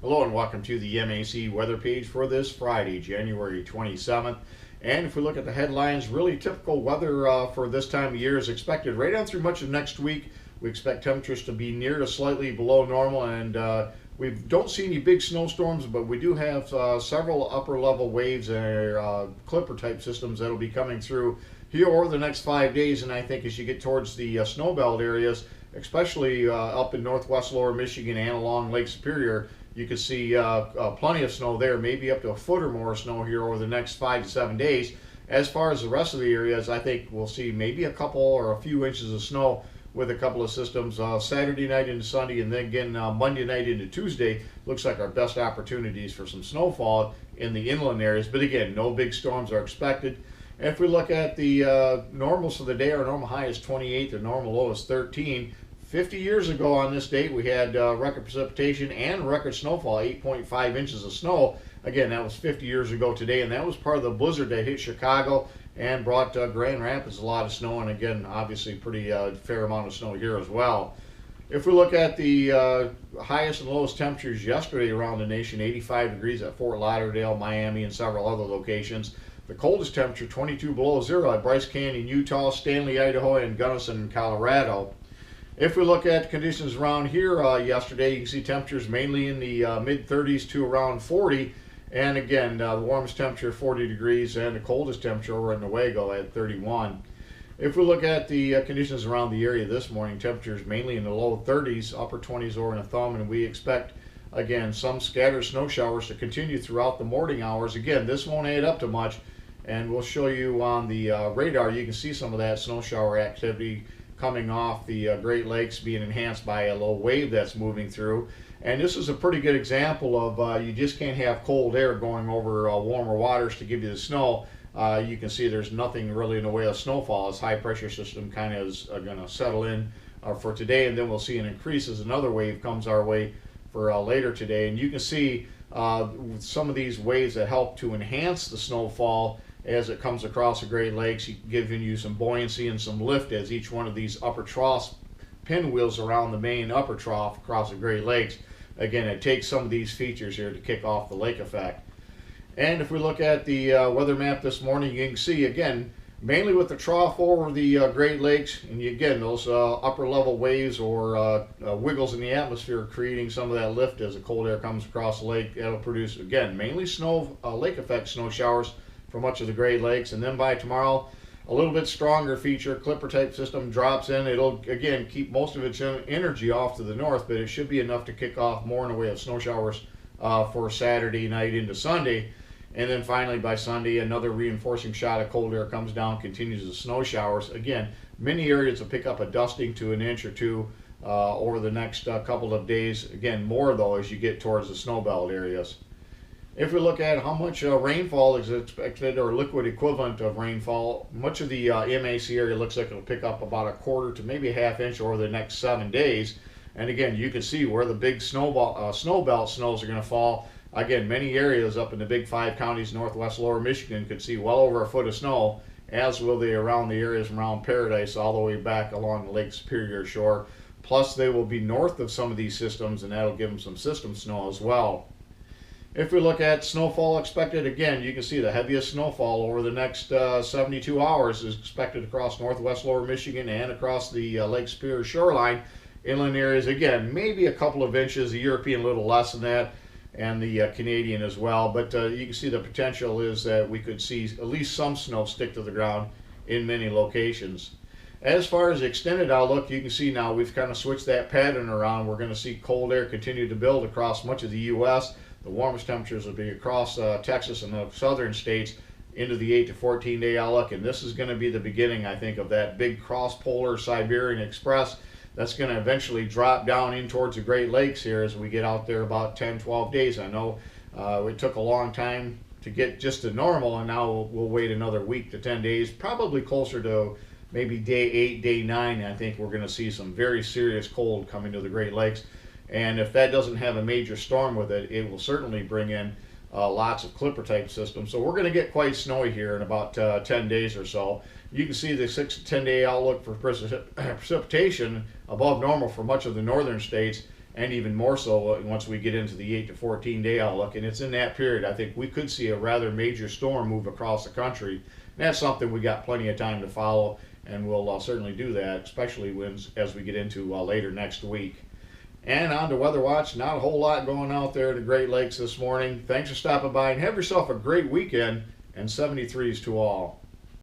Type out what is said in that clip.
Hello and welcome to the MAC weather page for this Friday, January 27th. And if we look at the headlines, really typical weather for this time of year is expected right on through much of next week. We expect temperatures to be near to slightly below normal, and we don't see any big snowstorms, but we do have several upper level waves and clipper type systems that'll be coming through here over the next 5 days. And I think as you get towards the snow belt areas, especially up in northwest lower Michigan and along Lake Superior, you can see plenty of snow there, maybe up to a foot or more snow here over the next 5 to 7 days. As far as the rest of the areas, I think we'll see maybe a couple or a few inches of snow with a couple of systems Saturday night into Sunday, and then again Monday night into Tuesday. Looks like our best opportunities for some snowfall in the inland areas, but again, no big storms are expected. And if we look at the normals for the day, our normal high is 28, the normal low is 13. 50 years ago on this date, we had record precipitation and record snowfall, 8.5 inches of snow. Again, that was 50 years ago today, and that was part of the blizzard that hit Chicago and brought Grand Rapids a lot of snow, and again, obviously pretty fair amount of snow here as well. If we look at the highest and lowest temperatures yesterday around the nation, 85 degrees at Fort Lauderdale, Miami, and several other locations. The coldest temperature, 22 below zero at Bryce Canyon, Utah, Stanley, Idaho, and Gunnison, Colorado. If we look at conditions around here yesterday, you can see temperatures mainly in the mid-30s to around 40. And again, the warmest temperature 40 degrees and the coldest temperature over in Newaygo at 31. If we look at the conditions around the area this morning, temperatures mainly in the low 30s, upper 20s over in a thumb, and we expect, again, some scattered snow showers to continue throughout the morning hours. Again, this won't add up to much, and we'll show you on the radar. You can see some of that snow shower activity coming off the Great Lakes, being enhanced by a low wave that's moving through. And this is a pretty good example of you just can't have cold air going over warmer waters to give you the snow. You can see there's nothing really in the way of snowfall. This high pressure system kind of is going to settle in for today, and then we'll see an increase as another wave comes our way for later today. And you can see some of these waves that help to enhance the snowfall as it comes across the Great Lakes, giving you some buoyancy and some lift as each one of these upper troughs pinwheels around the main upper trough across the Great Lakes. Again, it takes some of these features here to kick off the lake effect. And if we look at the weather map this morning, you can see again, mainly with the trough over the Great Lakes, and again, those upper level waves or wiggles in the atmosphere creating some of that lift as the cold air comes across the lake. That'll produce, again, mainly snow, lake effect snow showers for much of the Great Lakes. And then by tomorrow, a little bit stronger feature, clipper type system drops in. It'll again keep most of its energy off to the north, but it should be enough to kick off more in the way of snow showers for Saturday night into Sunday. And then finally by Sunday, another reinforcing shot of cold air comes down, continues the snow showers. Again, many areas will pick up a dusting to an inch or two over the next couple of days. Again, more though as you get towards the snow belt areas. If we look at how much rainfall is expected, or liquid equivalent of rainfall, much of the MAC area looks like it'll pick up about a quarter to maybe a half inch over the next 7 days. And again, you can see where the big snow belt snows are going to fall. Again, many areas up in the big 5 counties, northwest lower Michigan, could see well over a foot of snow, as will they around the areas around Paradise all the way back along the Lake Superior shore. Plus, they will be north of some of these systems, and that'll give them some system snow as well. If we look at snowfall expected, again, you can see the heaviest snowfall over the next 72 hours is expected across northwest lower Michigan and across the Lake Superior shoreline. Inland areas, again, maybe a couple of inches, the European a little less than that, and the Canadian as well. But you can see the potential is that we could see at least some snow stick to the ground in many locations. As far as the extended outlook, you can see now we've kind of switched that pattern around. We're going to see cold air continue to build across much of the U.S. The warmest temperatures will be across Texas and the southern states into the 8 to 14 day outlook, and this is going to be the beginning, I think, of that big cross-polar Siberian Express that's going to eventually drop down in towards the Great Lakes here as we get out there about 10-12 days. I know it took a long time to get just to normal, and now we'll wait another week to 10 days, probably closer to maybe day 8, day 9. I think we're going to see some very serious cold coming to the Great Lakes. And if that doesn't have a major storm with it, it will certainly bring in lots of clipper type systems. So we're going to get quite snowy here in about 10 days or so. You can see the 6 to 10 day outlook for precipitation above normal for much of the northern states, and even more so once we get into the 8 to 14 day outlook. And it's in that period I think we could see a rather major storm move across the country. And that's something we got plenty of time to follow, and we'll certainly do that, especially as we get into later next week. And on to Weather Watch. Not a whole lot going out there in the Great Lakes this morning. Thanks for stopping by, and have yourself a great weekend, and 73s to all.